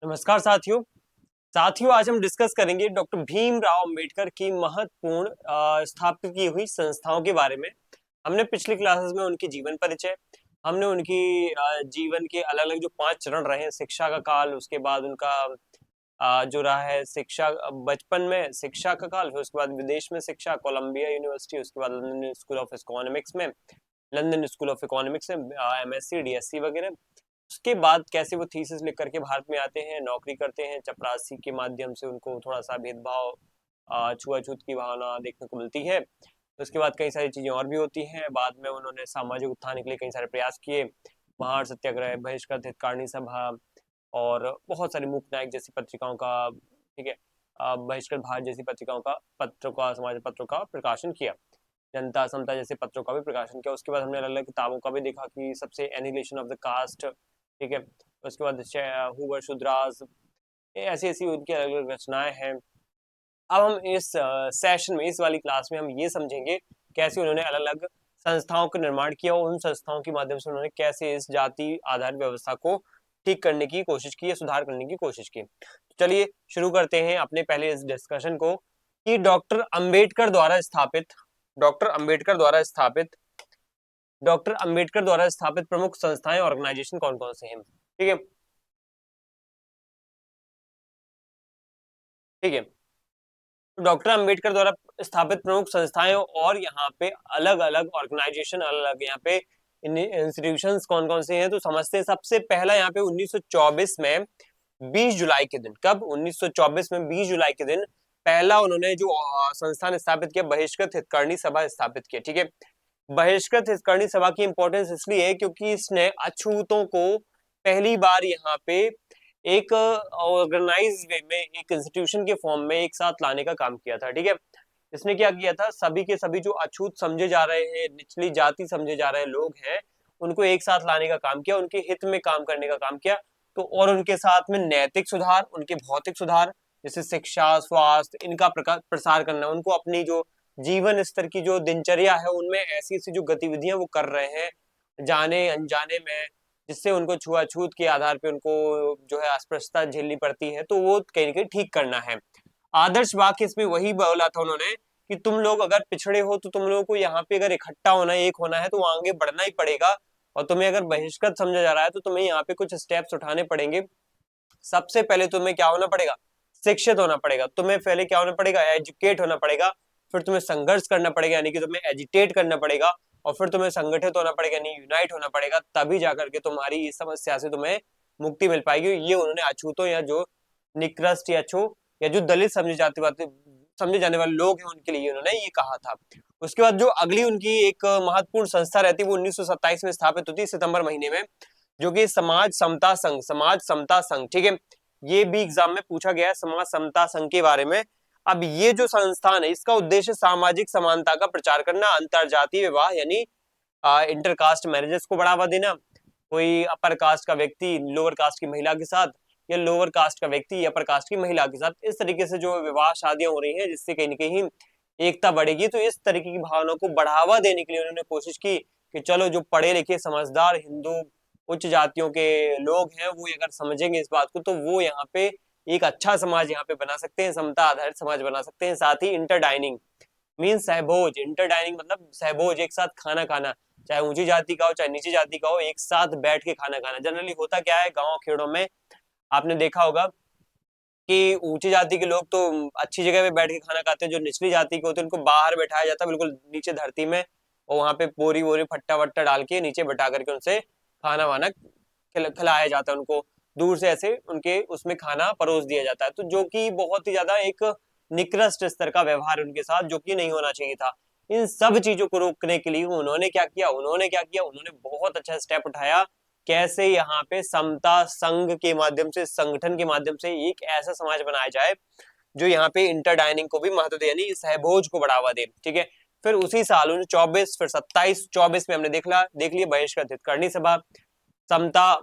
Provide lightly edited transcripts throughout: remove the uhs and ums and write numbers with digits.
नमस्कार साथियों आज हम डिस्कस करेंगे डॉक्टर भीमराव अंबेडकर की महत्वपूर्ण स्थापित की हुई संस्थाओं के बारे में। हमने पिछली क्लासेस में उनकी जीवन परिचय, हमने उनकी जीवन के अलग अलग जो 5 चरण रहे हैं, शिक्षा का काल, उसके बाद उनका जो रहा है शिक्षा, बचपन में शिक्षा का काल, फिर उसके बाद विदेश में शिक्षा, कोलंबिया यूनिवर्सिटी, उसके बाद लंदन स्कूल ऑफ इकोनॉमिक्स में, एमएससी डीएससी वगैरह। उसके बाद कैसे वो थीसिस लिख करके भारत में आते हैं, नौकरी करते हैं, चपरासी के माध्यम से उनको थोड़ा सा भेदभाव, छुआछूत की भावना देखने को मिलती है। उसके बाद कई सारी चीजें और भी होती हैं। बाद में उन्होंने सामाजिक उत्थान के लिए कई सारे प्रयास किए, महार सत्याग्रह, बहिष्कृत हितकारिणी सभा और बहुत सारी मूक नायक जैसी पत्रिकाओं का, ठीक है, बहिष्कृत भारत जैसी पत्रिकाओं का, पत्रों का, समाज पत्रों का प्रकाशन किया, जनता समता जैसे पत्रों का भी प्रकाशन किया। उसके बाद हमने अलग अलग किताबों का भी देखा कि सबसे एनिहिलेशन ऑफ द कास्ट, ठीक है, उसके बाद हुवर शुद्रास, ऐसी ऐसी उनकी अलग अलग रचनाएं हैं। अब हम इस सेशन में, इस वाली क्लास में हम ये समझेंगे कैसे उन्होंने अलग अलग संस्थाओं का निर्माण किया और उन संस्थाओं के माध्यम से उन्होंने कैसे इस जाति आधारित व्यवस्था को ठीक करने की कोशिश की या सुधार करने की कोशिश की। तो चलिए शुरू करते हैं अपने पहले इस डिस्कशन को कि डॉक्टर अंबेडकर द्वारा स्थापित प्रमुख संस्थाएं, ऑर्गेनाइजेशन कौन कौन से हैं। ठीक है, ठीक है। डॉक्टर अंबेडकर द्वारा स्थापित प्रमुख संस्थाएं और यहाँ पे अलग अलग ऑर्गेनाइजेशन, अलग अलग यहाँ पे इंस्टीट्यूशंस कौन कौन से हैं तो समझते हैं। सबसे पहला यहाँ पे 1924 में 20 जुलाई के दिन, कब 1924 में 20 जुलाई के दिन पहला उन्होंने जो संस्थान स्थापित किया, बहिष्कृत हितकारिणी सभा स्थापित किया। ठीक है, बहिष्कृत हितकारिणी सभा की इंपॉर्टेंस इसलिए है क्योंकि इसने अछूतों को पहली बार यहाँ पे एक ऑर्गेनाइज वे में, एक इंस्टीट्यूशन के फॉर्म में एक साथ लाने का काम किया था। ठीक है, इसने क्या किया था, सभी के सभी जो अछूत समझे जा रहे हैं, निचली जाति समझे जा रहे लोग हैं, उनको एक साथ लाने का काम किया, उनके हित में काम करने का काम किया। तो और उनके साथ में नैतिक सुधार, उनके भौतिक सुधार जैसे शिक्षा, स्वास्थ्य, इनका प्रसार करना, उनको अपनी जो जीवन स्तर की जो दिनचर्या है उनमें ऐसी ऐसी जो गतिविधियां वो कर रहे हैं जाने अनजाने में, जिससे उनको छुआछूत के आधार पे उनको जो है अस्पृश्यता झेलनी पड़ती है, तो वो कहीं ना कहीं ठीक करना है। आदर्श वाक्य इसमें वही बोला था उन्होंने कि तुम लोग अगर पिछड़े हो तो तुम लोगों को यहाँ पे अगर इकट्ठा होना है, एक होना है, तो आगे बढ़ना ही पड़ेगा। और तुम्हें अगर बहिष्कृत समझा जा रहा है तो तुम्हें यहाँ पे कुछ स्टेप्स उठाने पड़ेंगे। सबसे पहले तुम्हें क्या होना पड़ेगा, शिक्षित होना पड़ेगा। तुम्हें पहले क्या होना पड़ेगा, एजुकेट होना पड़ेगा। फिर तुम्हें संघर्ष करना पड़ेगा, यानी कि तुम्हें एजिटेट करना पड़ेगा। और फिर तुम्हें संगठित होना पड़ेगा, यानी यूनाइट होना पड़ेगा। तभी जाकर के तुम्हारी इस समस्या से तुम्हें मुक्ति मिल पाएगी। ये उन्होंने अछूतों या जो निकृष्ट या छो या जो दलित समझे जाने वाले लोग हैं उनके लिए उन्होंने ये कहा था। उसके बाद जो अगली उनकी एक महत्वपूर्ण संस्था रहती है वो 1927 में स्थापित होती है, सितंबर महीने में, जो कि समाज समता संघ। ठीक है, ये भी एग्जाम में पूछा गया है, समाज समता संघ के बारे में। अब ये जो संस्थान है इसका उद्देश्य सामाजिक समानता का प्रचार करना, अंतरजातीय विवाह यानी इंटरकास्ट मैरिजेस को बढ़ावा देना, कोई अपर कास्ट का व्यक्ति लोअर कास्ट की महिला के साथ, या लोअर कास्ट का व्यक्ति अपर कास्ट की महिला के साथ, इस तरीके से जो विवाह शादियां हो रही हैं जिससे कहीं ना कहीं एकता बढ़ेगी। तो इस तरीके की भावनाओं को बढ़ावा देने के लिए उन्होंने कोशिश की कि चलो जो पढ़े लिखे समझदार हिंदू उच्च जातियों के लोग हैं वो अगर समझेंगे इस बात को तो वो यहाँ पे एक अच्छा समाज यहाँ पे बना सकते हैं, समता आधारित समाज बना सकते हैं। साथ ही इंटर डाइनिंग मीन सहभोज, इंटर डाइनिंग मतलब सहभोज, एक साथ खाना खाना, चाहे ऊंची जाति का हो चाहे नीची जाति का हो, एक साथ बैठ के खाना खाना। जनरली होता क्या है गाँव खेड़ों में, आपने देखा होगा कि ऊंची जाति के लोग तो अच्छी जगह पे बैठ के खाना खाते हैं, जो निचली जाति के होते हैं उनको बाहर बैठाया जाता है बिल्कुल नीचे धरती में, और वहां पे बोरी बोरी फट्टा वट्टा डाल के नीचे बैठा करके उनसे खाना वाना खिलाया जाता है। उनको दूर से ऐसे उनके उसमें खाना परोस दिया जाता है, तो जो कि बहुत ही ज्यादा एक निकृष्ट स्तर का व्यवहार उनके साथ, जो कि नहीं होना चाहिए था। इन सब चीजों को रोकने के लिए उन्होंने बहुत अच्छा स्टेप उठाया। कैसे यहाँ पे समता संघ के माध्यम से, संगठन के माध्यम से एक ऐसा समाज बनाया जाए जो यहाँ पे इंटर डाइनिंग को भी महत्व दे, यानी सहभोज को बढ़ावा दे। ठीक है, फिर उसी साल 1924, फिर 27-24 में हमने देख लिया बहिष्कृत हितकारिणी सभा, समता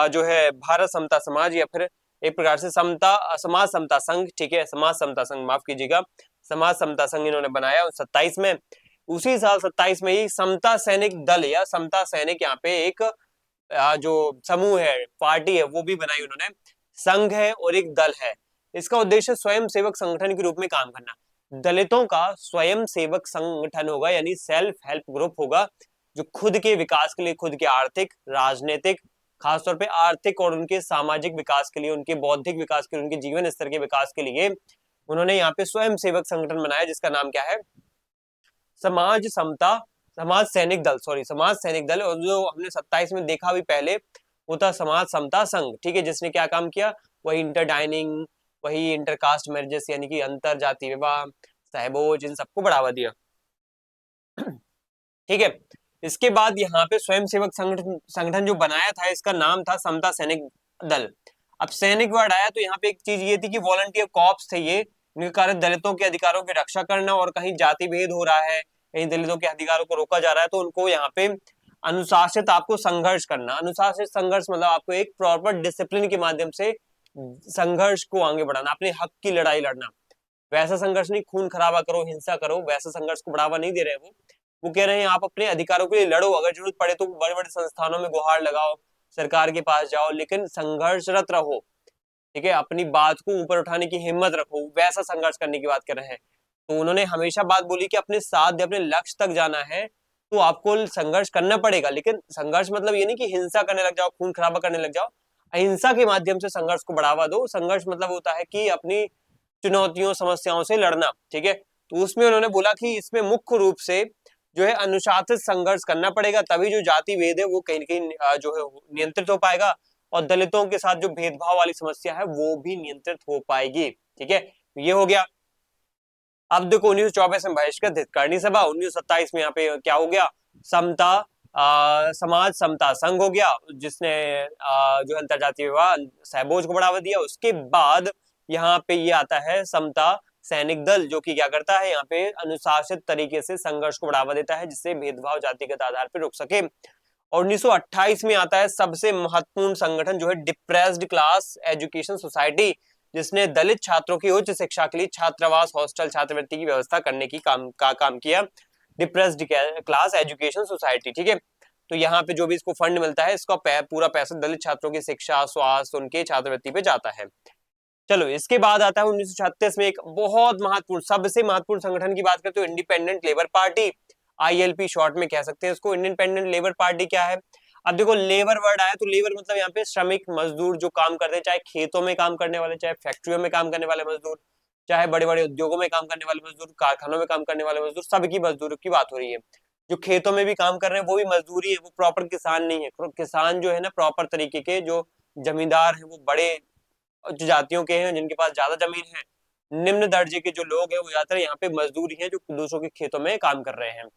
जो है भारत समता समाज, या फिर एक प्रकार से समाज समता संघ। ठीक है, समाज समता संघ, माफ कीजिएगा, समाज समता संघ इन्होंने बनाया 27 में। उसी साल 27 में ही समता सैनिक दल या समता सैनिक यहाँ पे एक जो समूह है, पार्टी है, वो भी बनाई उन्होंने। संघ है और एक दल है। इसका उद्देश्य स्वयं सेवक संगठन के रूप में काम करना। दलितों का स्वयं सेवक संगठन होगा, यानी सेल्फ हेल्प ग्रुप होगा, जो खुद के विकास के लिए, खुद के आर्थिक, राजनीतिक, खासतौर पे आर्थिक और उनके सामाजिक विकास के लिए, उनके बौद्धिक विकास के लिए, उनके जीवन स्तर के विकास के लिए उन्होंने यहाँ पे स्वयं सेवक संगठन बनाया, जिसका नाम क्या है, समाज समता, समाज सैनिक दल, सॉरी समाज सैनिक दल। और जो हमने 27 में देखा भी पहले, वो था समाज समता संघ, ठीक है, जिसने क्या काम किया, वही इंटरडाइनिंग, वही इंटरकास्ट मैरिजेस यानी कि अंतर जाति विवाह, सहबोज, इन सबको बढ़ावा दिया। ठीक है, इसके बाद यहाँ पे स्वयं सेवक संगठन संगठन जो बनाया था, इसका नाम था समता सैनिक दल। अब सैनिक वर्ड आया तो यहाँ पे एक चीज ये थी कि वॉलंटियर कॉर्प्स थे ये, इनके कारण दलितों के अधिकारों की रक्षा करना, और कहीं जाति भेद हो रहा है, कहीं दलितों के अधिकारों को रोका जा रहा है, तो उनको यहाँ पे अनुशासित आपको संघर्ष करना। अनुशासित संघर्ष मतलब आपको एक प्रॉपर डिसिप्लिन के माध्यम से संघर्ष को आगे बढ़ाना, अपने हक की लड़ाई लड़ना। वैसा संघर्ष नहीं, खून खराबा करो, हिंसा करो, वैसा संघर्ष को बढ़ावा नहीं दे रहे वो कह रहे हैं आप अपने अधिकारों के लिए लड़ो, अगर जरूरत पड़े तो बड़े बड़े संस्थानों में गुहार लगाओ, सरकार के पास जाओ, लेकिन संघर्षरत रहो, ठीक है, अपनी बात को ऊपर उठाने की हिम्मत रखो, वैसा संघर्ष करने की बात कर रहे हैं। तो उन्होंने हमेशा बात बोली कि अपने साथ अपने लक्ष्य तक जाना है तो आपको संघर्ष करना पड़ेगा, लेकिन संघर्ष मतलब ये नहीं कि हिंसा करने लग जाओ, खून खराबा करने लग जाओ, अहिंसा के माध्यम से संघर्ष को बढ़ावा दो। संघर्ष मतलब होता है कि अपनी चुनौतियों, समस्याओं से लड़ना, ठीक है। तो उसमें उन्होंने बोला कि इसमें मुख्य रूप से जो है अनुशासित संघर्ष करना पड़ेगा, तभी जो जाति भेद है वो कहीं न कहीं जो है नियंत्रित हो पाएगा, और दलितों के साथ जो भेदभाव वाली समस्या है वो भी नियंत्रित हो पाएगी, ठीक है। ये हो गया। अब देखो 1924 में बहिष्कृत हितकारिणी सभा, 1927 में यहाँ पे क्या हो गया, समता समाज समता संघ हो गया, जिसने जो अंतरजातीय विवाह, सहबोज को बढ़ावा दिया। उसके बाद यहाँ पे ये आता है समता सैनिक दल, जो कि क्या करता है, यहाँ पे अनुशासित तरीके से संघर्ष को बढ़ावा देता है, जिससे भेदभाव जातिगत आधार पर रुक सके। और 1928 में आता है सबसे महत्वपूर्ण संगठन, जो है डिप्रेस्ड क्लास एजुकेशन सोसाइटी, जिसने दलित छात्रों की उच्च शिक्षा के लिए छात्रावास, हॉस्टल, छात्रवृत्ति की व्यवस्था करने की काम किया। डिप्रेस्ड क्लास एजुकेशन सोसाइटी, ठीक है। तो यहाँ पे जो भी इसको फंड मिलता है, इसका पूरा पैसा दलित छात्रों की शिक्षा, स्वास्थ्य, उनके छात्रवृत्ति पे जाता है। चलो, इसके बाद आता है 1936 में एक बहुत महत्वपूर्ण, सबसे महत्वपूर्ण संगठन की बात करते हो, independent labour party, ILP short में कह सकते हैं इसको। इंडिपेंडेंट लेबर पार्टी क्या है, अब देखो लेबर वर्ड आया तो लेबर मतलब यहाँ पे श्रमिक, मजदूर जो काम करते हैं, चाहे खेतों में काम करने वाले, चाहे फैक्ट्रियों में काम करने वाले मजदूर, चाहे बड़े बड़े उद्योगों में काम करने वाले मजदूर, कारखानों में काम करने वाले मजदूर, सबकी मजदूरों की बात हो रही है। जो खेतों में भी काम कर रहे हैं वो भी मजदूरी है, वो प्रॉपर किसान नहीं है। किसान जो है ना, प्रॉपर तरीके के जो जमींदार है, वो बड़े जो जातियों के हैं, जिनके पास ज्यादा जमीन है, निम्न दर्जे के जो लोग हैं वो ज्यादातर यहाँ पे मजदूरी है, जो दूसरों के खेतों में काम कर रहे हैं।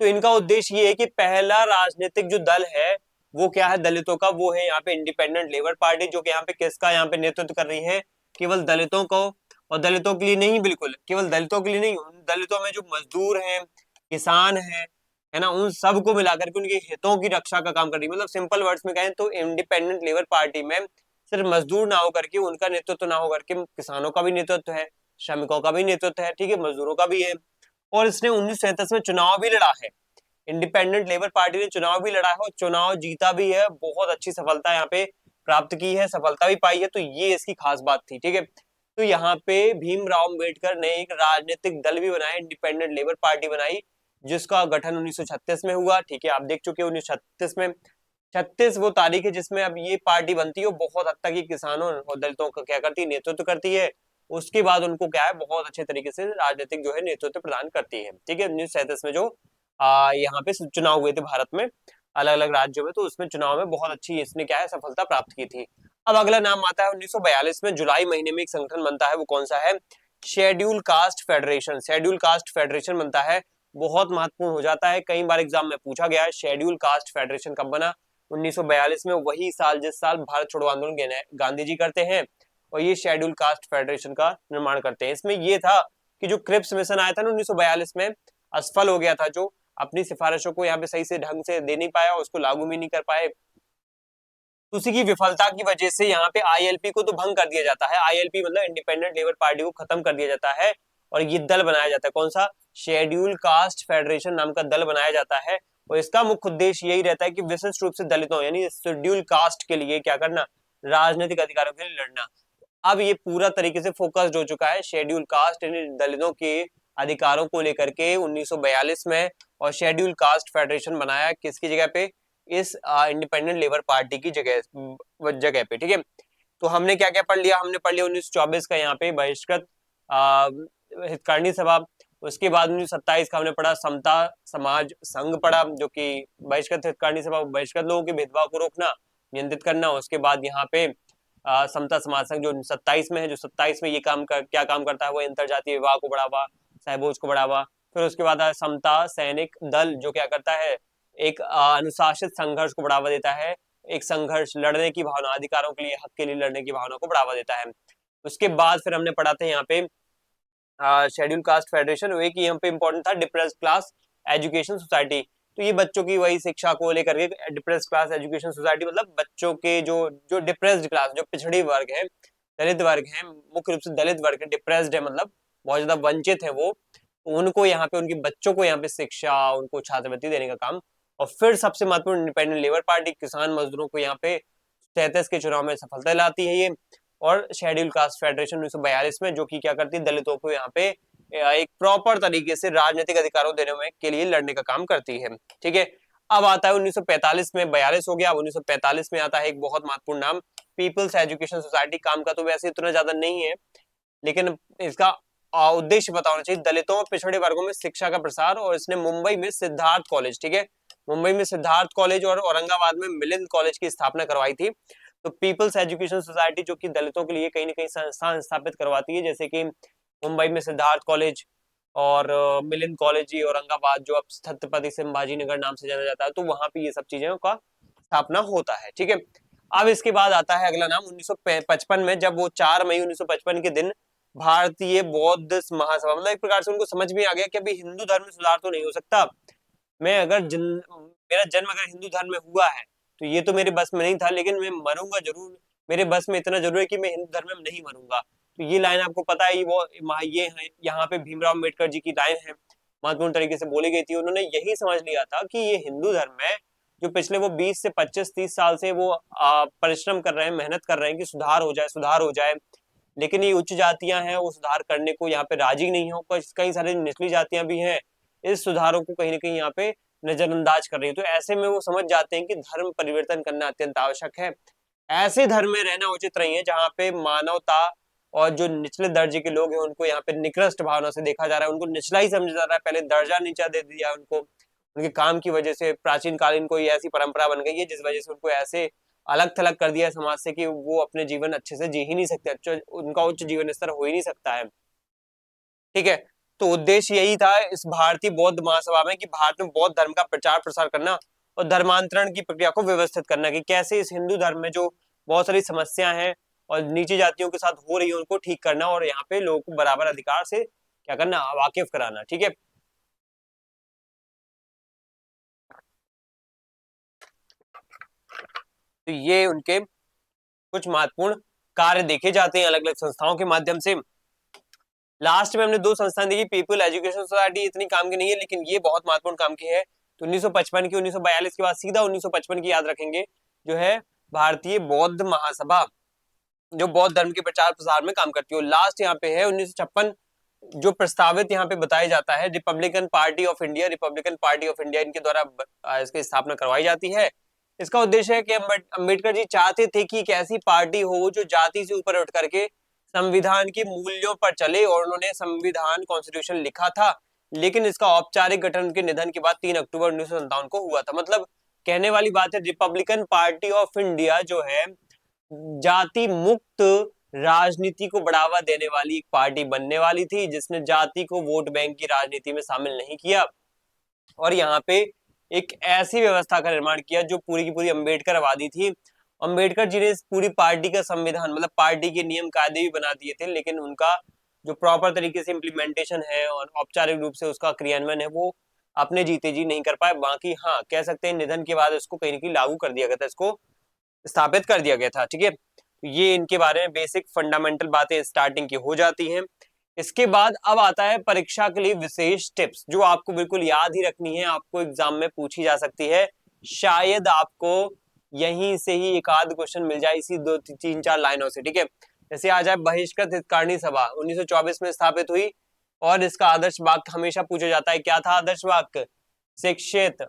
तो इनका उद्देश्य ये है कि पहला राजनीतिक जो दल है वो क्या है, दलितों का, वो है यहाँ पे इंडिपेंडेंट लेबर पार्टी, जो कि यहाँ पे किसका यहाँ पे नेतृत्व कर रही है, केवल दलितों को, और दलितों के लिए नहीं, बिल्कुल केवल दलितों के लिए नहीं, उन दलितों में जो मजदूर हैं, किसान है ना, उन सबको मिलाकर के उनके हितों की रक्षा का काम कर रही है। मतलब सिंपल वर्ड्स में कहें तो इंडिपेंडेंट लेबर पार्टी में सिर्फ मजदूर ना होकर के, उनका नेतृत्व ना होकर के, किसानों का भी नेतृत्व है, श्रमिकों का भी नेतृत्व है, ठीक है, मजदूरों का भी है। और इसने 1937 में चुनाव भी लड़ा है। इंडिपेंडेंट लेबर पार्टी ने चुनाव भी लड़ा है और चुनाव जीता भी है, बहुत अच्छी सफलता यहाँ पे प्राप्त की है, सफलता भी पाई है। तो ये इसकी खास बात थी, ठीक है। तो यहाँ पे भीमराव अंबेडकर ने एक राजनीतिक दल भी बनाया, इंडिपेंडेंट लेबर पार्टी बनाई, जिसका गठन 1936 में हुआ, ठीक है। आप देख चुके 1936 में, 36 वो तारीख है जिसमें अब ये पार्टी बनती है, बहुत हद तक ये किसानों और दलितों का क्या करती है, नेतृत्व करती है। उसके बाद उनको क्या है, बहुत अच्छे तरीके से राजनीतिक जो है नेतृत्व प्रदान करती है, ठीक है। 1937 में जो यहाँ पे चुनाव हुए थे भारत में, अलग अलग राज्यों में, तो उसमें चुनाव में बहुत अच्छी इसने क्या है, सफलता प्राप्त की थी। अब अगला नाम आता है 1942 में, जुलाई महीने में एक संगठन बनता है, वो कौन सा है, schedule caste federation. Schedule caste federation बनता है, बहुत महत्वपूर्ण हो जाता है, कई बार एग्जाम में पूछा गया है। शेड्यूल कास्ट फेडरेशन कब बना, 1942 में, वही साल जिस साल भारत छोड़ो आंदोलन गांधी जी करते हैं, और ये शेड्यूल कास्ट फेडरेशन का निर्माण करते हैं। इसमें ये था कि जो क्रिप्स मिशन आया था ना 1942 में, असफल हो गया था, जो अपनी सिफारिशों को यहाँ पे सही से ढंग से दे नहीं पाया, उसको लागू भी नहीं कर पाए, उसी की विफलता की वजह से यहाँ पे ILP को तो भंग कर दिया जाता है। ILP मतलब इंडिपेंडेंट लेबर पार्टी को खत्म कर दिया जाता है, और ये दल बनाया जाता है, कौन सा, शेड्यूल कास्ट फेडरेशन नाम का दल बनाया जाता है। और इसका मुख्य उद्देश्य यही रहता है कि विशिष्ट रूप से दलितों यानी शेड्यूल कास्ट के लिए क्या करना, राजनीतिक अधिकारों के लिए लड़ना। अब ये पूरा तरीके से फोकस्ड हो चुका है शेड्यूल कास्ट यानी दलितों के अधिकारों को लेकर के 1942 में, और शेड्यूल कास्ट फेडरेशन बनाया किसकी जगह पे, इस इंडिपेंडेंट लेबर पार्टी की जगह पे, ठीक है। तो हमने क्या क्या पढ़ लिया, हमने पढ़ लिया 1924 का यहाँ पे बहिष्कृत हितकारिणी सभा। उसके बाद 1927 का हमने पढ़ा समता समाज संघ पढ़ा, जो कि बहिष्कृत हितकारिणी सभा, बहिष्कृत लोगों के भेदभाव को रोकना, नियंत्रित करना। उसके बाद यहाँ पे समता समाज संघ जो 27 में है, जो 27 में ये क्या काम करता है, वो अंतरजातीय विवाह को बढ़ावा, सहभोज को बढ़ावा। फिर उसके बाद समता सैनिक दल जो क्या करता है, एक अनुशासित संघर्ष को बढ़ावा देता है, एक संघर्ष लड़ने की भावना, अधिकारों के लिए, हक के लिए लड़ने की भावना को बढ़ावा देता है। उसके बाद फिर हमने पढ़ा था यहाँ पे शेड्यूल कास्ट फेडरेशन, एक यहाँ पे इंपॉर्टेंट था डिप्रेस्ड क्लास एजुकेशन सोसाइटी। तो ये बच्चों की वही शिक्षा को लेकर के डिप्रेस्ड क्लास एजुकेशन सोसाइटी, मतलब बच्चों के जो जो डिप्रेस्ड क्लास, जो पिछड़ी वर्ग है, दलित वर्ग है, मुख्य रूप से दलित वर्ग है, डिप्रेस्ड है, मतलब बहुत ज्यादा वंचित है वो, उनको यहाँ पे, उनके बच्चों को यहाँ पे शिक्षा, उनको छात्रवृत्ति देने का काम। और फिर सबसे महत्वपूर्ण इंडिपेंडेंट लेबर पार्टी किसान मजदूरों को यहाँ पे 33 के चुनाव में सफलता लाती है ये। और शेड्यूल कास्ट फेडरेशन 1942 में, जो कि क्या करती है, दलितों को यहाँ पे एक प्रॉपर तरीके से राजनीतिक अधिकारों देने में के लिए लड़ने का काम करती है, ठीक है। अब आता है 1945 में, 42 हो गया, 1945 में आता है एक बहुत महत्वपूर्ण नाम, पीपल्स एजुकेशन सोसाइटी। काम का तो वैसे इतना ज्यादा नहीं है, लेकिन इसका उद्देश्य पता होना चाहिए, दलितों और पिछड़े वर्गों में शिक्षा का प्रसार। और इसने मुंबई में सिद्धार्थ कॉलेज, ठीक है, मुंबई में सिद्धार्थ कॉलेज और औरंगाबाद में मिलिंद कॉलेज की स्थापना करवाई थी। तो पीपल्स एजुकेशन सोसाइटी जो कि दलितों के लिए कहीं ना कहीं संस्थान स्थापित करवाती है, जैसे कि मुंबई में सिद्धार्थ कॉलेज और मिलिंद कॉलेज ही औरंगाबाद, जो अब छत्रपति संभाजी नगर नाम से जाना जाता है, तो वहां पे ये सब चीजों का स्थापना होता है, ठीक है। अब इसके बाद आता है अगला नाम 1955 में, जब वो 4 मई 1955 के दिन भारतीय बौद्ध महासभा, मतलब एक प्रकार से उनको समझ में आ गया कि अभी हिंदू धर्म में सुधार तो नहीं हो सकता, मैं अगर मेरा जन्म अगर हिंदू धर्म में हुआ है तो ये तो मेरे बस में नहीं था, लेकिन मैं मरूंगा जरूर, मेरे बस में इतना जरूर है कि मैं हिंदू धर्म में नहीं मरूंगा। तो ये लाइन आपको पता है, वो ये है यहाँ पे भीमराव अम्बेडकर जी की लाइन है, महत्वपूर्ण तरीके से बोली गई थी। उन्होंने यही समझ लिया था कि ये हिंदू धर्म है, जो पिछले वो 20 से 25-30 साल से वो परिश्रम कर रहे हैं, मेहनत कर रहे हैं कि सुधार हो जाए, सुधार हो जाए, लेकिन ये उच्च जातियां हैं, वो सुधार करने को यहाँ पे राजी नहीं हो, कई सारी निचली जातियां भी हैं, इस सुधारों को कहीं ना कहीं यहाँ पे नजरअंदाज कर रही है। तो ऐसे में वो समझ जाते हैं कि धर्म परिवर्तन करना अत्यंत आवश्यक है, ऐसे धर्म में रहना उचित नहीं है जहाँ पे मानवता और जो निचले दर्जे के लोग हैं उनको यहाँ पे निकृष्ट भावना से देखा जा रहा है, उनको निचला ही समझा जा रहा है, पहले दर्जा नीचा दे दिया उनको, उनके काम की वजह से प्राचीन कालीन कोई ऐसी परंपरा बन गई है जिस वजह से उनको ऐसे अलग थलग कर दिया है समाज से कि वो अपने जीवन अच्छे से जी ही नहीं सकते, अच्छा उनका उच्च जीवन स्तर हो ही नहीं सकता है, ठीक है। तो उद्देश्य यही था इस भारतीय बौद्ध महासभा में कि भारत में बौद्ध धर्म का प्रचार प्रसार करना और धर्मांतरण की प्रक्रिया को व्यवस्थित करना, कि कैसे इस हिंदू धर्म में जो बहुत सारी समस्या हैं और नीची जातियों के साथ हो रही है उनको ठीक करना, और यहाँ पे लोगों को बराबर अधिकार से क्या करना, वाकिफ कराना, ठीक है। तो ये उनके कुछ महत्वपूर्ण कार्य देखे जाते हैं अलग अलग संस्थाओं के माध्यम से। लास्ट में हमने दो संस्थान देखी, पीपल एजुकेशन सोसाइटी इतनी काम की नहीं है, लेकिन ये बहुत महत्वपूर्ण काम की है। तो 1955 की, 1942 के बाद सीधा 1955 की याद रखेंगे, जो है भारतीय बौद्ध महासभा, जो बौद्ध धर्म के प्रचार प्रसार में काम करती है। लास्ट यहाँ पे है 1956, जो प्रस्तावित यहाँ पे बताया जाता है, Republican party of India, Republican party of India इनके द्वारा इसकी स्थापना करवाई जाती है। इसका उद्देश्य है कि अम्बेडकर जी चाहते थे कि एक ऐसी पार्टी हो जो जाति से ऊपर उठ करके संविधान के मूल्यों पर चले, और उन्होंने संविधान कॉन्स्टिट्यूशन लिखा था, लेकिन इसका औपचारिक गठन उनके निधन के बाद 3 अक्टूबर 1957 को हुआ था। मतलब कहने वाली बात है, रिपब्लिकन पार्टी ऑफ इंडिया जो है जाति मुक्त राजनीति को बढ़ावा देने वाली एक पार्टी बनने वाली थी, जिसने जाति को वोट बैंक की राजनीति में शामिल नहीं किया, और यहाँ पे एक ऐसी व्यवस्था का निर्माण किया जो पूरी की पूरी अम्बेडकरवादी थी। अम्बेडकर जी ने इस पूरी पार्टी का संविधान, मतलब पार्टी के नियम कायदे भी बना दिए थे, लेकिन उनका जो प्रॉपर तरीके से इम्प्लीमेंटेशन है और औपचारिक रूप से उसका क्रियान्वयन है, वो अपने जीते जी नहीं कर पाए। बाकी हाँ, कह सकते हैं निधन के बाद इसको कहीं ना कहीं लागू कर दिया गया था, इसको स्थापित कर दिया गया था, ठीक है। ये इनके बारे में बेसिक फंडामेंटल बातें स्टार्टिंग की हो जाती हैं। इसके बाद अब आता है परीक्षा के लिए विशेष टिप्स, जो आपको बिल्कुल याद ही रखनी है, आपको एग्जाम में पूछी जा सकती है, शायद आपको यहीं से ही एक आध क्वेश्चन मिल जाए इसी 2-3-4 लाइनों से, ठीक है। जैसे आ जाए बहिष्कृत हितकारिणी सभा 1924 में स्थापित हुई और इसका आदर्श वाक्य हमेशा पूछा जाता है, क्या था आदर्श वाक्य? शिक्षित,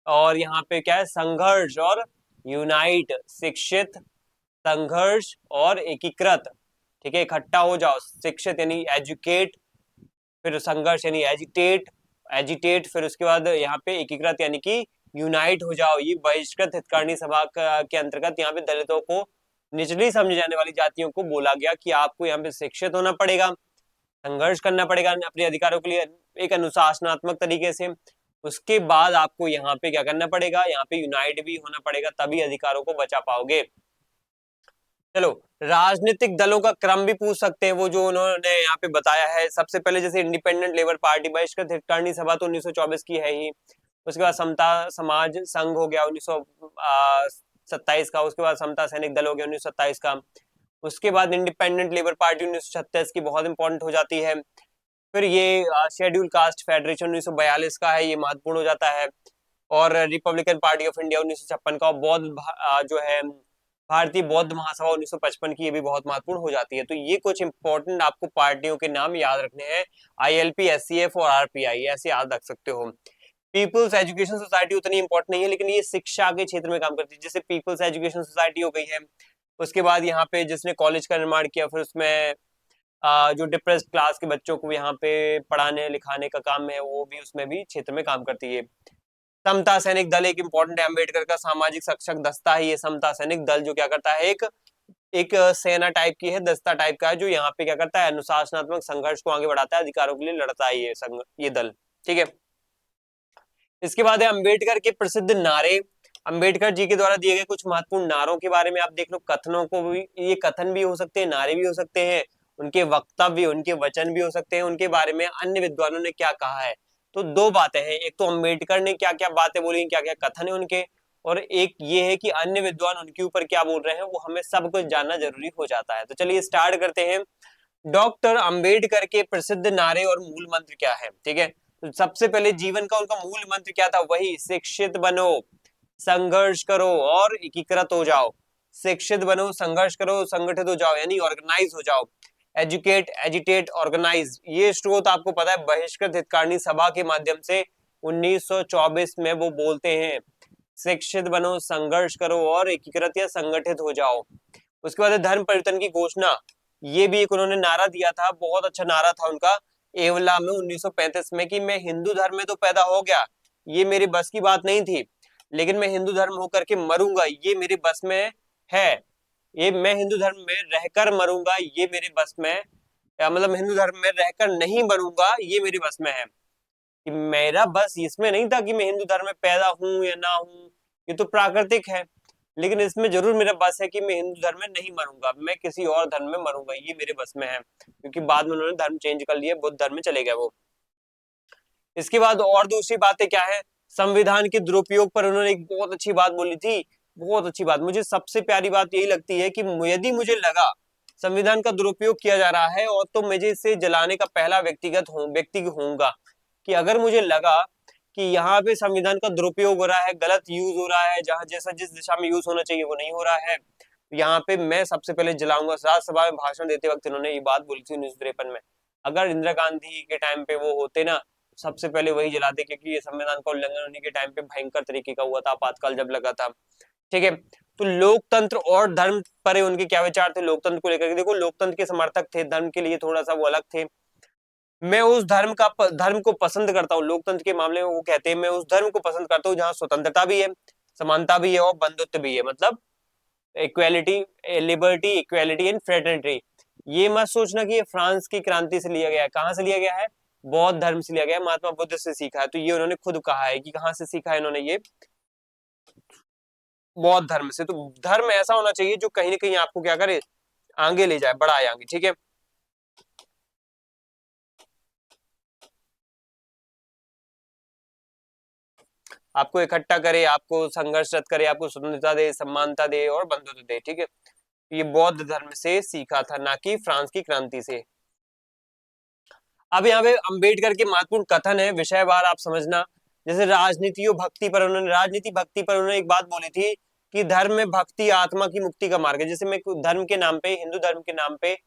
और यहाँ पे क्या है, संघर्ष और यूनाइट, शिक्षित, संघर्ष और एकीकृत, ठीक है, इकट्ठा हो जाओ। शिक्षित यानी एजुकेट, फिर संघर्ष यानी एजिटेट, एजिटेट, फिर उसके बाद यहाँ पे एकीकृत यानी कि यूनाइट हो जाओ। ये बहिष्कृत हितकारिणी सभा के अंतर्गत यहाँ पे दलितों को, निचली समझी जाने वाली जातियों को बोला गया कि आपको यहाँ पे शिक्षित होना पड़ेगा, संघर्ष करना पड़ेगा अपने अधिकारों के लिए एक अनुशासनात्मक तरीके से, उसके बाद आपको यहाँ पे क्या करना पड़ेगा, यहाँ पे यूनाइट भी होना पड़ेगा, तभी अधिकारों को बचा पाओगे। चलो, राजनीतिक दलों का क्रम भी पूछ सकते हैं, वो जो उन्होंने यहाँ पे बताया है। सबसे पहले जैसे इंडिपेंडेंट लेबर पार्टी, बहिष्कृत हितकारिणी सभा तो 1924 की है ही। उसके बाद समता समाज संघ हो गया 1927 का। उसके बाद समता सैनिक दल हो गया 1927 का। उसके बाद इंडिपेंडेंट लेबर पार्टी 1936 की बहुत इंपॉर्टेंट हो जाती है। फिर ये शेड्यूल कास्ट फेडरेशन 1942 का है, ये महत्वपूर्ण हो जाता है। और रिपब्लिकन पार्टी ऑफ इंडिया 1956 का, बौद्ध जो है भारतीय बौद्ध महासभा 1955 की, ये भी बहुत महत्वपूर्ण हो जाती है। तो ये कुछ इंपॉर्टेंट आपको पार्टियों के नाम याद रखने हैं। ILP, SCF और RPI ऐसे याद रख सकते हो। पीपल्स एजुकेशन सोसाइटी उतनी इंपॉर्टेंट नहीं है, लेकिन ये शिक्षा के क्षेत्र में काम करती है। जैसे पीपल्स एजुकेशन सोसाइटी हो गई है। उसके बाद यहाँ पे जिसने कॉलेज का निर्माण किया, फिर उसमें जो डिप्रेस्ड क्लास के बच्चों को यहाँ पे पढ़ाने लिखाने का काम है, वो भी उसमें भी क्षेत्र में काम करती है। समता सैनिक दल एक इंपॉर्टेंट है, अम्बेडकर का सामाजिक रक्षक दस्ता है ये समता सैनिक दल, जो क्या करता है, एक एक सेना टाइप की है, दस्ता टाइप का है, जो यहाँ पे क्या करता है, अनुशासनात्मक संघर्ष को आगे बढ़ाता है, अधिकारों के लिए लड़ता है ये संघ, ये दल, ठीक है। इसके बाद है अम्बेडकर के प्रसिद्ध नारे। अम्बेडकर जी के द्वारा दिए गए कुछ महत्वपूर्ण नारों के बारे में आप देख लो। कथनों को भी, ये कथन भी हो सकते हैं, नारे भी हो सकते हैं, उनके वक्तव्य, उनके वचन भी हो सकते हैं, उनके बारे में अन्य विद्वानों ने क्या कहा है। तो दो बातें हैं, एक तो अम्बेडकर ने क्या क्या बातें बोली, क्या क्या कथन है उनके, और एक ये है कि अन्य विद्वान उनके ऊपर क्या बोल रहे हैं, वो हमें सब कुछ जानना जरूरी हो जाता है। तो चलिए स्टार्ट करते हैं। डॉक्टर अंबेडकर के प्रसिद्ध नारे और मूल मंत्र क्या है, ठीक है। तो सबसे पहले जीवन का उनका मूल मंत्र क्या था, वही शिक्षित बनो, संघर्ष करो और एकीकृत हो जाओ। शिक्षित बनो, संघर्ष करो, संगठित हो जाओ, यानी ऑर्गेनाइज हो जाओ। एजुकेट, एजिटेट, ऑर्गेनाइज, ये स्रोत आपको पता है बहिष्कृत हितकारिणी सभा के माध्यम से 1924 में वो बोलते हैं, शिक्षित बनो, संघर्ष करो और एकीकृत या संगठित हो जाओ। उसके बाद धर्म परिवर्तन की घोषणा, ये भी एक उन्होंने नारा दिया था, बहुत अच्छा नारा था उनका, एवला में 1935 में, कि मैं हिंदू धर्म में तो पैदा हो गया, ये मेरे बस की बात नहीं थी, लेकिन मैं हिंदू धर्म होकर के मरूंगा, ये मेरे बस में है। ये मैं हिंदू धर्म में रहकर मरूंगा, ये मेरे बस में, मतलब हिंदू धर्म में रहकर नहीं मरूंगा, ये मेरे बस में है। कि मेरा बस इसमें नहीं था कि मैं हिंदू धर्म में पैदा हूं या ना हूं, ये तो प्राकृतिक है, लेकिन इसमें जरूर मेरा बस है कि मैं हिंदू धर्म में नहीं मरूंगा, मैं किसी और धर्म में मरूंगा, ये मेरे बस में है। क्योंकि बाद में उन्होंने धर्म चेंज कर लिया, बुद्ध धर्म में चले गए वो। इसके बाद और दूसरी बातें क्या है, संविधान के दुरुपयोग पर उन्होंने एक बहुत अच्छी बात बोली थी, बहुत अच्छी बात। मुझे सबसे प्यारी बात यही लगती है कि यदि मुझे लगा संविधान का दुरुपयोग किया जा रहा है, और तो मुझे इसे जलाने का पहला व्यक्ति होऊंगा। कि अगर मुझे लगा कि यहाँ पे संविधान का दुरुपयोग हो रहा है, गलत यूज हो रहा है, जहां जैसा जिस दिशा में यूज होना चाहिए वो नहीं हो रहा है, यहाँ पे मैं सबसे पहले जलाऊंगा। राज्यसभा में भाषण देते वक्त इन्होंने ये बात बोली थी 1953 में। अगर इंदिरा गांधी के टाइम पे वो होते ना, सबसे पहले वही जलाते, क्योंकि ये संविधान का उल्लंघन उन्हीं के टाइम पे भयंकर तरीके का हुआ था, आपातकाल जब लगा था, ठीक है। तो लोकतंत्र और धर्म पर उनके क्या विचार थे लोकतंत्र को लेकर के, देखो लोकतंत्र के समर्थक थे, धर्म के लिए थोड़ा सा वो अलग थे। मैं उस धर्म को पसंद करता हूँ, लोकतंत्र के मामले में वो कहते हैं मैं उस धर्म को पसंद करता हूँ जहाँ स्वतंत्रता भी है, समानता भी है और बंधुत्व भी है, मतलब equality, liberty, equality and fraternity. ये मत सोचना कि ये फ्रांस की क्रांति से लिया गया है, कहाँ से लिया गया है, बौद्ध धर्म से लिया गया है, महात्मा बुद्ध से सीखा है। तो ये उन्होंने खुद कहा है कि कहाँ से सीखा है इन्होंने, ये बौद्ध धर्म से। तो धर्म ऐसा होना चाहिए जो कहीं ना कहीं आपको क्या करे, आगे ले जाए, बढ़ाए आगे, ठीक है। आपको इकट्ठा करे, आपको संघर्षरत करे, आपको स्वतंत्रता दे, समानता दे और बंधुत्व दे, ठीक है। ये बौद्ध धर्म से सीखा था, ना कि फ्रांस की क्रांति से। अब यहाँ पे अंबेडकर के महत्वपूर्ण कथन है, विषय वार आप समझना। जैसे राजनीति भक्ति पर उन्होंने एक बात बोली थी कि धर्म में भक्ति आत्मा की मुक्ति का मार्ग है। जैसे मैं धर्म के नाम पे, हिंदू धर्म के नाम पे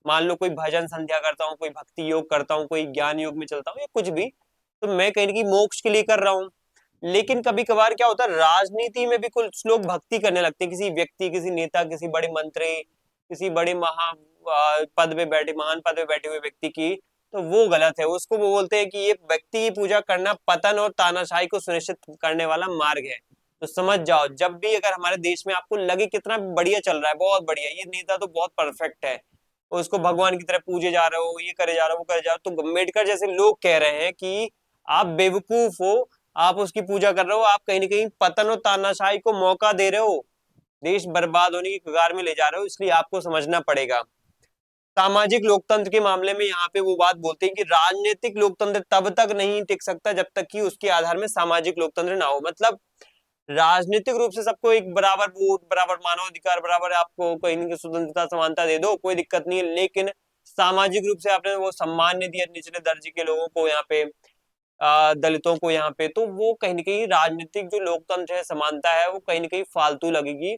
मान लो कोई भजन संध्या करता हूँ, कोई भक्ति योग करता हूँ, कोई ज्ञान योग में चलता हूँ या कुछ भी, तो मैं कहीं ना कहीं मोक्ष के लिए कर रहा हूँ। लेकिन कभी कभार क्या होता है, राजनीति में भी कुछ लोग भक्ति करने लगते हैं, किसी व्यक्ति, किसी नेता, किसी बड़े मंत्री, किसी बड़े पद पे बैठे, महान पद पे बैठे हुए व्यक्ति की, तो वो गलत है। उसको वो बोलते हैं कि ये व्यक्ति की पूजा करना पतन और तानाशाही को सुनिश्चित करने वाला मार्ग है। तो समझ जाओ, जब भी अगर हमारे देश में आपको लगे कितना बढ़िया चल रहा है, बहुत बढ़िया, ये नेता तो बहुत परफेक्ट है, उसको भगवान की तरह पूजे जा रहे हो, ये करे जा रहे हो, वो करे जा रहे हो, तो अम्बेडकर जैसे लोग कह रहे हैं कि आप बेवकूफ हो, आप उसकी पूजा कर रहे हो, आप कहीं ना कहीं पतन और तानाशाही को मौका दे रहे हो, देश बर्बाद होने की कगार में ले जा रहे हो, इसलिए आपको समझना पड़ेगा। सामाजिक लोकतंत्र के मामले में यहाँ पे वो बात बोलते हैं कि राजनीतिक लोकतंत्र तब तक नहीं टिक सकता जब तक कि उसके आधार में सामाजिक लोकतंत्र ना हो। मतलब राजनीतिक रूप से सबको एक बराबर वोट, बराबर मानवाधिकार, बराबर आपको कहीं की स्वतंत्रता समानता दे दो, कोई दिक्कत नहीं है, लेकिन सामाजिक रूप से आपने वो सम्मान नहीं दिया निचले दर्जे के लोगों को, यहाँ पे दलितों को, यहाँ पे, तो वो कहीं ना कहीं राजनीतिक जो लोकतंत्र है, समानता है, वो कहीं ना कहीं फालतू लगेगी,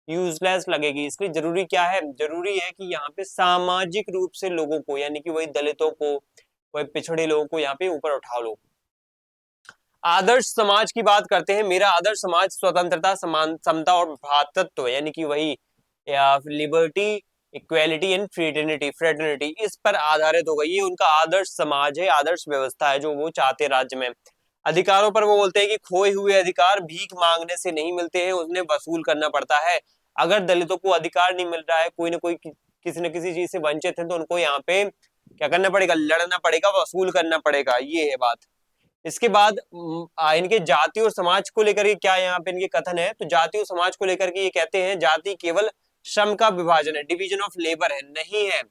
यूजलेस लगेगी। इसलिए जरूरी क्या है, जरूरी है कि यहाँ पे सामाजिक रूप से लोगों को, यानी कि वही दलितों को, वही पिछड़े लोगों को यहाँ पे ऊपर उठा लो। आदर्श समाज की बात करते हैं। मेरा आदर्श समाज स्वतंत्रता, समान, समता और भ्रातृत्व, यानी कि वही लिबर्टी, इक्वेलिटी एंड फ्रेटर्निटी, इस पर आधारित होगा। ये उनका आदर्श समाज है, आदर्श व्यवस्था है जो वो चाहते हैं राज्य में। अधिकारों पर वो बोलते हैं कि खोए हुए अधिकार भीख मांगने से नहीं मिलते हैं, उन्हें वसूल करना पड़ता है। अगर दलितों को अधिकार नहीं मिल रहा है, कोई ना कोई किसी न किसी चीज से वंचित है, तो उनको यहाँ पे क्या करना पड़ेगा, लड़ना पड़ेगा, वसूल करना पड़ेगा, ये है बात। इसके बाद इनके जाति और समाज को लेकर के क्या यहाँ पे इनके कथन है, तो जाति और समाज को लेकर के ये कहते हैं जाति केवल श्रम का विभाजन है, डिवीजन ऑफ लेबर है, नहीं है,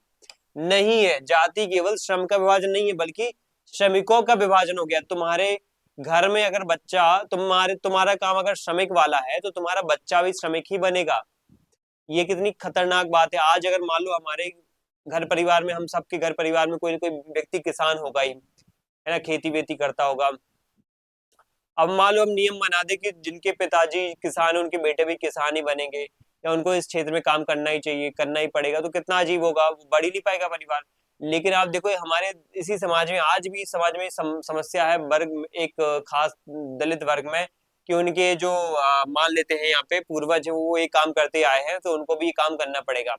नहीं है, जाति केवल श्रम का विभाजन नहीं है, बल्कि श्रमिकों का विभाजन हो गया। तुम्हारे घर में अगर बच्चा, तुम्हारा काम अगर श्रमिक वाला है, तो तुम्हारा बच्चा भी श्रमिक ही बनेगा। ये कितनी खतरनाक बात है। आज अगर मान लो हमारे घर परिवार में, हम सबके घर परिवार में कोई ना कोई व्यक्ति किसान होगा ही, है ना, खेती वेती करता होगा। अब मान लो हम नियम बना दे कि जिनके पिताजी किसान है, उनके बेटे भी किसान ही बनेंगे, या उनको इस क्षेत्र में काम करना ही चाहिए, करना ही पड़ेगा, तो कितना अजीब होगा, वो बढ़ ही नहीं पाएगा परिवार। लेकिन आप देखो हमारे इसी समाज में, आज भी समाज में समस्या है, वर्ग एक खास दलित वर्ग में, कि उनके जो मान लेते हैं यहाँ पे पूर्वज वो ये काम करते आए हैं, तो उनको भी ये काम करना पड़ेगा।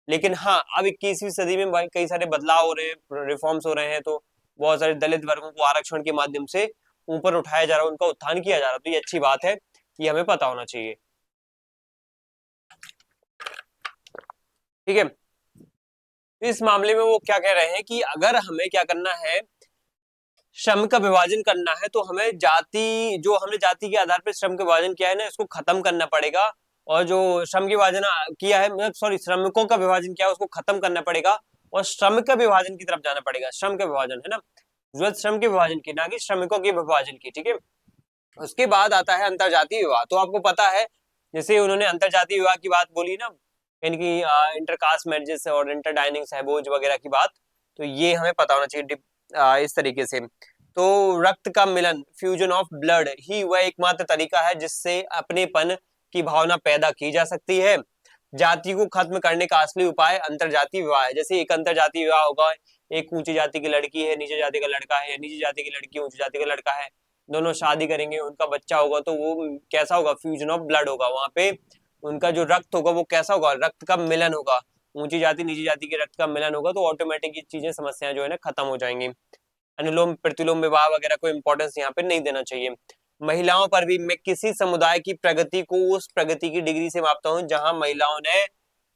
लेकिन हाँ, अब 21वीं सदी में भाई कई सारे बदलाव हो रहे हैं, रिफॉर्म्स हो रहे हैं, तो बहुत सारे दलित वर्गों को आरक्षण के माध्यम से ऊपर उठाया जा रहा है, उनका उत्थान किया जा रहा है, तो ये अच्छी बात है, ये हमें पता होना चाहिए। ठीक है, इस मामले में वो क्या कह रहे हैं कि अगर हमें क्या करना है, श्रम का विभाजन करना है, तो हमें जाति, जो हमने जाति के आधार पर श्रम का विभाजन किया है ना, इसको खत्म करना पड़ेगा। और जो श्रम के विभाजन किया है, मतलब सॉरी, श्रमिकों का विभाजन किया है, उसको खत्म करना पड़ेगा और श्रम का विभाजन की तरफ जाना पड़ेगा। श्रम का विभाजन है ना, जरूरत श्रम के विभाजन की, ना कि श्रमिकों के विभाजन की। ठीक है, उसके बाद आता है अंतरजातीय विवाह। तो आपको पता है, जैसे उन्होंने अंतरजातीय विवाह की बात बोली ना, इनकी इंटरकास्ट मैरिजेस और इंटर डाइनिंग सहबोज वगैरह की बात, तो ये हमें पता होना चाहिए इस तरीके से। तो रक्त का मिलन, फ्यूजन ऑफ ब्लड ही वह एकमात्र तरीका है जिससे अपनेपन की भावना पैदा की जा सकती है। जाति को खत्म करने का असली उपाय अंतरजातीय विवाह है। जैसे एक अंतरजातीय विवाह होगा, एक ऊंची जाति की लड़की है, नीचे जाति का लड़का है, या नीची जाति की लड़की ऊंची जाति का लड़का है, दोनों शादी करेंगे, उनका बच्चा होगा, तो वो कैसा होगा, फ्यूजन ऑफ ब्लड होगा। वहां पे उनका जो रक्त होगा वो कैसा होगा, रक्त का मिलन होगा, ऊंची जाति नीची जाति के रक्त का मिलन होगा, तो ऑटोमेटिक ये चीजें, समस्याएं जो है ना, खत्म हो जाएंगी। अनुलोम प्रतिलोम विवाह वगैरह को इंपॉर्टेंस यहाँ पे नहीं देना चाहिए। महिलाओं पर भी, मैं किसी समुदाय की प्रगति को उस प्रगति की डिग्री से मापता हूँ जहां महिलाओं ने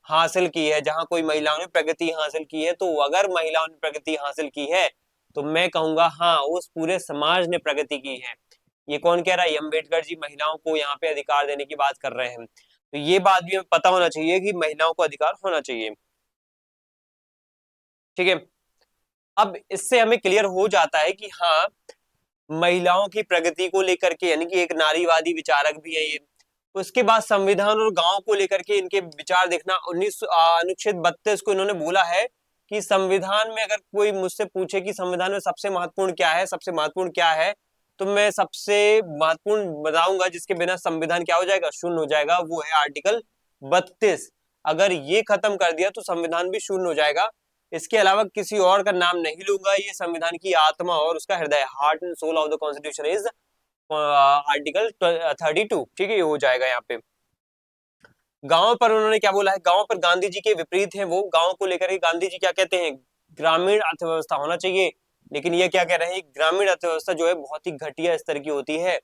हासिल की है, जहां कोई महिलाओं ने प्रगति हासिल की है। तो अगर महिलाओं ने प्रगति हासिल की है, तो मैं कहूंगा हाँ, उस पूरे समाज ने प्रगति की है। ये कौन कह रहा है, अम्बेडकर जी महिलाओं को यहाँ पे अधिकार देने की बात कर रहे हैं। तो ये बात भी हमें पता होना चाहिए कि महिलाओं को अधिकार होना चाहिए। ठीक है, अब इससे हमें क्लियर हो जाता है कि हाँ, महिलाओं की प्रगति को लेकर के, यानी कि एक नारीवादी विचारक भी है ये। उसके बाद संविधान और गांव को लेकर के इनके विचार देखना, अनुच्छेद 32 को इन्होंने बोला है कि संविधान में, अगर कोई मुझसे पूछे कि संविधान में सबसे महत्वपूर्ण क्या है, सबसे महत्वपूर्ण क्या है, तो मैं सबसे महत्वपूर्ण बताऊंगा जिसके बिना संविधान क्या हो जाएगा, शून्य हो जाएगा, वो है आर्टिकल 32। अगर ये खत्म कर दिया तो संविधान भी शून्य हो जाएगा। इसके अलावा किसी और का नाम नहीं लूंगा, ये संविधान की आत्मा और उसका हृदय, heart and soul of the constitution is article 32। ठीक है, ये हो जाएगा यहाँ पे। गांव पर उन्होंने क्या बोला है, गांव पर गांधी जी के विपरीत है वो, गांव को लेकर के गांधी जी क्या कहते हैं, ग्रामीण अर्थव्यवस्था होना चाहिए, लेकिन ये क्या कह रहे हैं, ग्रामीण अर्थव्यवस्था जो है बहुत ही घटिया स्तर की होती है।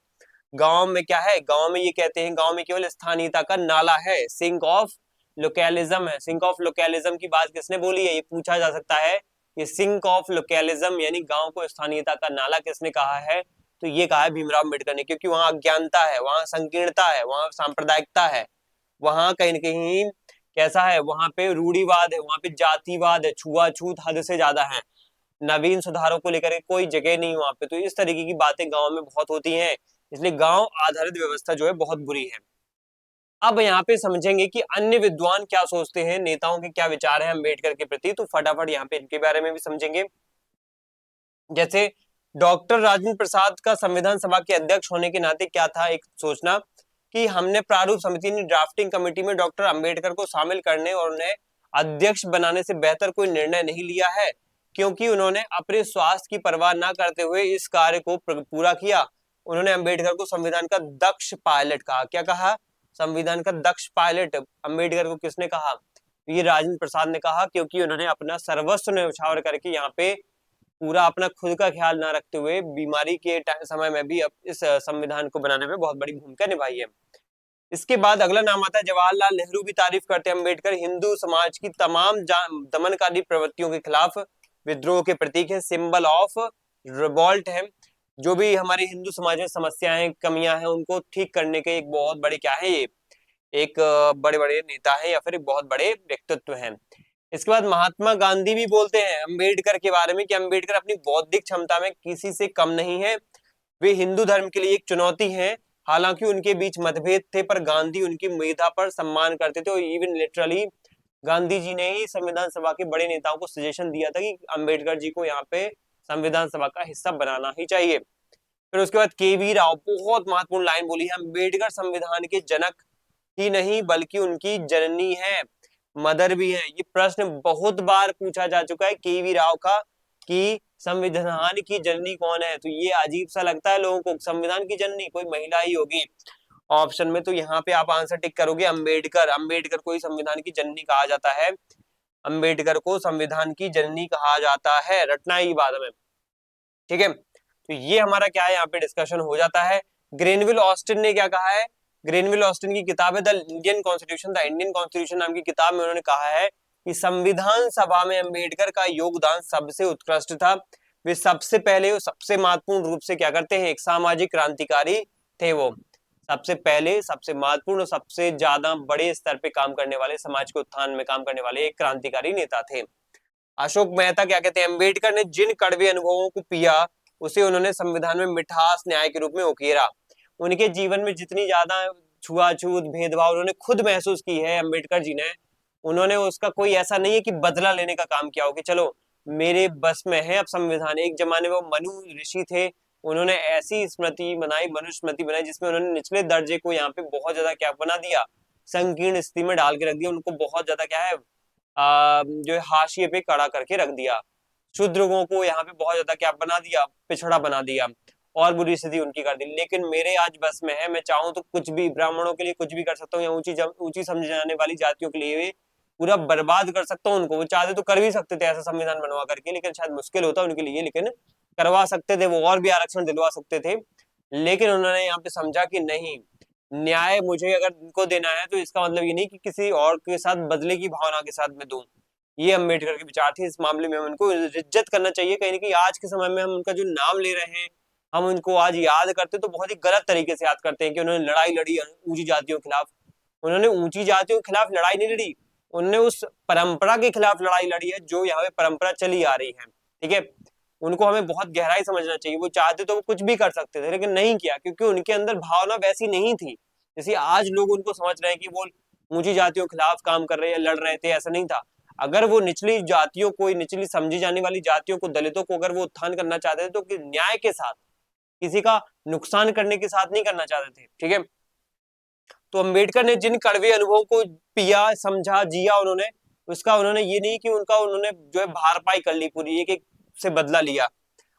गांव में क्या है, गांव में ये कहते हैं गांव में केवल स्थानीयता का नाला है, सिंक ऑफ लोकलिज्म है। सिंक ऑफ लोकलिज्म की बात किसने बोली है, ये पूछा जा सकता है। ये सिंक ऑफ लोकलिज्म यानी गांव को स्थानीयता का नाला किसने कहा है, तो ये कहा है भीमराव अम्बेडकर ने, क्योंकि वहां अज्ञानता है, वहां संकीर्णता है, वहां सांप्रदायिकता है, वहां कहीं न कहीं कैसा है, वहां पे रूढ़िवाद है, वहां पे जातिवाद है, छुआछूत हद से ज्यादा है, नवीन सुधारों को लेकर कोई जगह नहीं वहां पे। तो इस तरीके की बातें गांव में बहुत होती हैं, इसलिए गांव आधारित व्यवस्था जो है बहुत बुरी है। अब यहाँ पे समझेंगे कि अन्य विद्वान क्या सोचते हैं, नेताओं के क्या विचार हैं अम्बेडकर के प्रति, तो फटाफट यहाँ पे इनके बारे में भी समझेंगे। जैसे डॉक्टर राजेंद्र प्रसाद का संविधान सभा के अध्यक्ष होने के नाते क्या था एक सोचना, कि हमने प्रारूप समिति ने ड्राफ्टिंग कमेटी में डॉक्टर अंबेडकर को शामिल करने और उन्हें अध्यक्ष बनाने से बेहतर कोई निर्णय नहीं लिया है, क्योंकि उन्होंने अपने स्वास्थ्य की परवाह न करते हुए इस कार्य को पूरा किया। उन्होंने अंबेडकर को संविधान का दक्ष पायलट कहा। क्या कहा, संविधान का दक्ष पायलट अंबेडकर को किसने कहा, ये राजेंद्र प्रसाद ने कहा, क्योंकि उन्होंने अपना सर्वस्व न्यौछावर करके यहाँ पे पूरा अपना खुद का ख्याल ना रखते हुए बीमारी के समय में भी अब इस संविधान को बनाने में बहुत बड़ी भूमिका निभाई है। इसके बाद अगला नाम आता है जवाहरलाल नेहरू, भी तारीफ करते हैं अम्बेडकर, हिंदू समाज की तमाम दमनकारी प्रवृत्तियों के खिलाफ विद्रोह के प्रतीक है, सिंबल ऑफ रिवॉल्ट है। जो भी हमारे हिंदू समाज में समस्याएं कमियां हैं उनको ठीक करने के एक बहुत बड़े क्या है, ये एक बड़े बड़े नेता है या फिर एक बहुत बड़े व्यक्तित्व हैं। इसके बाद महात्मा गांधी भी बोलते हैं अंबेडकर के बारे में कि अंबेडकर अपनी बौद्धिक क्षमता में किसी से कम नहीं है, वे हिंदू धर्म के लिए एक चुनौती हैं। हालांकि उनके बीच मतभेद थे पर गांधी उनकी मेधा पर सम्मान करते थे, और इवन लिटरली गांधी जी ने ही संविधान सभा के बड़े नेताओं को सजेशन दिया था कि अंबेडकर जी को यहाँ पे संविधान सभा का हिस्सा बनाना ही चाहिए। फिर उसके बाद केवी राव, बहुत महत्वपूर्ण लाइन बोली है, अंबेडकर संविधान के जनक ही नहीं बल्कि उनकी जननी है, मदर भी है। ये प्रश्न बहुत बार पूछा जा चुका है केवी राव का कि संविधान की जननी कौन है, तो ये अजीब सा लगता है लोगों को, संविधान की जननी कोई महिला ही होगी ऑप्शन में, तो यहाँ पे आप आंसर टिक करोगे अंबेडकर। अंबेडकर को ही संविधान की जननी कहा जाता है, अंबेडकर को संविधान की जननी कहा जाता है, रटना ही बाद में। ठीक है, तो ये हमारा क्या है यहाँ पे डिस्कशन हो जाता है। ग्रेनविल ऑस्टिन ने क्या कहा है, ग्रेनविल ऑस्टिन की किताब है the Indian constitution, the Indian constitution नाम की किताब में उन्होंने कहा है कि संविधान सभा में अंबेडकर का योगदान सबसे उत्कृष्ट था। वे सबसे पहले और सबसे महत्वपूर्ण रूप से क्या करते हैं, एक सामाजिक क्रांतिकारी थे। वो सबसे पहले, सबसे महत्वपूर्ण और सबसे ज्यादा बड़े स्तर पे काम करने वाले, समाज के उत्थान में काम करने वाले एक क्रांतिकारी नेता थे। अशोक मेहता क्या कहते हैं, अंबेडकर ने जिन कड़वे अनुभवों को पिया उसे उन्होंने संविधान में मिठास न्याय के रूप में उकेरा। उनके जीवन में जितनी ज्यादा छुआछूत भेदभाव उन्होंने खुद महसूस की है अंबेडकर जी ने, उन्होंने उसका कोई ऐसा नहीं है कि बदला लेने का काम किया हो कि चलो मेरे बस में है अब संविधान। एक जमाने में वो मनु ऋषि थे, उन्होंने ऐसी स्मृति बनाई, मनुस्मृति बनाई, जिसमें उन्होंने निचले दर्जे को यहाँ पे बहुत ज्यादा क्या बना दिया, संकीर्ण स्थिति में डाल के रख दिया, उनको बहुत ज्यादा क्या है जो हाशिए पे खड़ा करके रख दिया, शूद्रों को यहाँ पे बहुत ज्यादा क्या बना दिया, पिछड़ा बना दिया, और बुरी स्थिति उनकी कर दी। लेकिन मेरे आज बस में है, मैं चाहूं तो कुछ भी ब्राह्मणों के लिए कुछ भी कर सकता हूँ, या ऊंची समझी जाने वाली जातियों के लिए पूरा बर्बाद कर सकता हूँ उनको। वो चाहते तो कर भी सकते थे ऐसा संविधान बनवा करके, लेकिन शायद मुश्किल होता उनके लिए, लेकिन करवा सकते थे वो, और भी आरक्षण दिलवा सकते थे। लेकिन उन्होंने यहाँ पे समझा कि नहीं, न्याय मुझे अगर इनको देना है तो इसका मतलब ये नहीं कि किसी और के साथ बदले की भावना के साथ मैं दूं। ये अम्बेडकर के विचार थे, इस मामले में हम उनको इज्जत करना चाहिए। कहीं ना कहीं आज के समय में हम उनका जो नाम ले रहे हैं, हम उनको आज याद करते तो बहुत ही गलत तरीके से याद करते हैं कि उन्होंने लड़ाई लड़ी ऊंची जातियों के खिलाफ। उन्होंने ऊंची जातियों के खिलाफ लड़ाई नहीं लड़ी, उन्होंने उस परंपरा के खिलाफ लड़ाई लड़ी है जो यहाँ पे परंपरा चली आ रही है। ठीक है, उनको हमें बहुत गहराई समझना चाहिए। वो चाहते तो वो कुछ भी कर सकते थे, लेकिन नहीं किया, क्योंकि उनके अंदर भावना वैसी नहीं थी जैसे आज लोग उनको समझ रहे हैं कि वो ऊंची जातियों के खिलाफ काम कर रहे हैं, लड़ रहे थे। ऐसा नहीं था। अगर वो निचली जातियों को, निचली समझी जाने वाली जातियों को, दलितों को अगर वो उत्थान करना चाहते थे तो न्याय के साथ, किसी का नुकसान करने के साथ नहीं करना चाहते थे, ठीक है। तो अम्बेडकर ने जिन कड़वे अनुभवों को पिया, समझा, जिया उन्होंने, उसका उन्होंने ये नहीं कि उनका उन्होंने जो है भारपाई कर ली पूरी, एक एक से बदला लिया,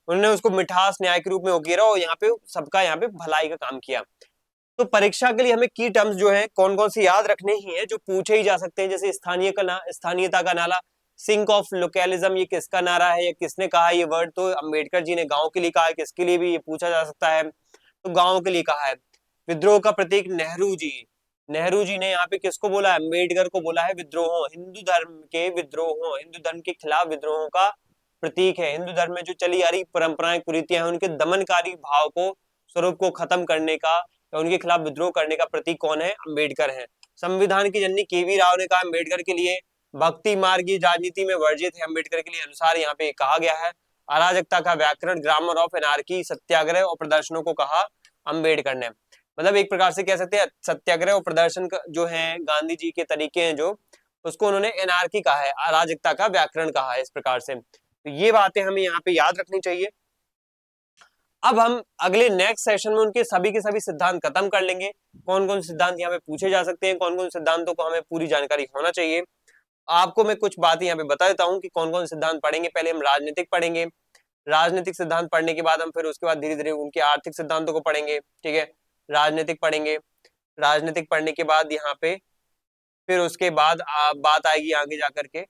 उन्होंने उसको मिठास न्याय के रूप में उकेरा और यहाँ पे सबका यहाँ पे भलाई का काम किया। तो परीक्षा के लिए हमें की टर्म्स जो है कौन कौन सी याद रखने ही है, जो पूछे ही जा सकते हैं, जैसे स्थानीयता का नारा, सिंक ऑफ लोकलिज्म, ये किसका नारा है या किसने कहा ये वर्ड, तो अम्बेडकर जी ने गांव के लिए कहा है, किसके लिए भी ये पूछा जा सकता है, तो गांव के लिए कहा है। विद्रोह का प्रतीक नेहरू जी, नेहरू जी ने यहाँ पे किसको बोला है, अम्बेडकर को बोला है विद्रोह, हिंदू धर्म के विद्रोह, हिंदू धर्म के खिलाफ विद्रोहों का प्रतीक है। हिंदू धर्म में जो चली आ रही परंपराएं कुरीतियां हैं, उनके दमनकारी भाव को, स्वरूप को खत्म करने का या उनके खिलाफ विद्रोह करने का प्रतीक कौन है, अम्बेडकर है। संविधान की जननी केवी राव ने कहा अम्बेडकर के लिए भक्ति मार्ग की राजनीति में वर्जित है, अम्बेडकर के लिए अनुसार यहाँ पे कहा गया है। अराजकता का व्याकरण, ग्रामर ऑफ एनार्की, सत्याग्रह और प्रदर्शनों को कहा अम्बेडकर ने। मतलब एक प्रकार से कह सकते हैं सत्याग्रह और प्रदर्शन जो है गांधी जी के तरीके हैं जो, उसको उन्होंने एनार्की कहा है, अराजकता का व्याकरण कहा है, इस प्रकार से। तो ये बातें हमें यहाँ पे याद रखनी चाहिए। अब हम अगले नेक्स्ट सेशन में उनके सभी के सभी सिद्धांत खत्म कर लेंगे, कौन कौन सिद्धांत यहाँ पे पूछे जा सकते हैं, कौन कौन सिद्धांतों को हमें पूरी जानकारी होना चाहिए। आपको मैं कुछ बातें यहाँ पे बता देता हूँ कि कौन कौन सिद्धांत पढ़ेंगे। पहले हम राजनीतिक पढ़ेंगे, राजनीतिक सिद्धांत पढ़ने के बाद हम फिर उसके बाद धीरे धीरे उनके आर्थिक सिद्धांतों को पढ़ेंगे, ठीक है। राजनीतिक पढ़ेंगे, राजनीतिक पढ़ने के बाद यहाँ पे फिर उसके बाद बात आएगी आगे जाकर के,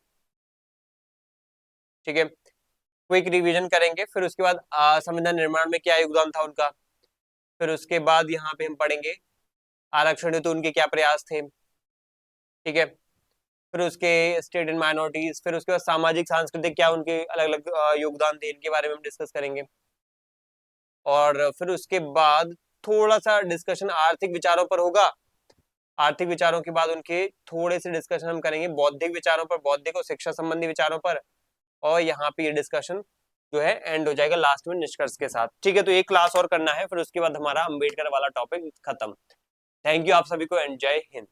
ठीक है। क्विक रिवीजन करेंगे, फिर उसके बाद संविधान निर्माण में क्या योगदान था उनका, फिर उसके बाद यहाँ पे हम पढ़ेंगे आरक्षण हेतु उनके क्या प्रयास थे, ठीक है। फिर उसके स्टेट एंड माइनॉरिटीज, फिर उसके बाद सामाजिक सांस्कृतिक क्या उनके अलग अलग योगदान थे, इनके बारे में हम डिस्कस करेंगे। और फिर उसके बाद थोड़ा सा डिस्कशन आर्थिक विचारों पर होगा। आर्थिक विचारों के बाद उनके थोड़े से डिस्कशन हम करेंगे बौद्धिक विचारों पर, बौद्धिक और शिक्षा संबंधी विचारों पर, और यहाँ पे ये डिस्कशन जो है एंड हो जाएगा लास्ट में निष्कर्ष के साथ, ठीक है। तो एक क्लास और करना है, फिर उसके बाद हमारा अम्बेडकर वाला टॉपिक खत्म। थैंक यू आप सभी को एंड जय हिंद।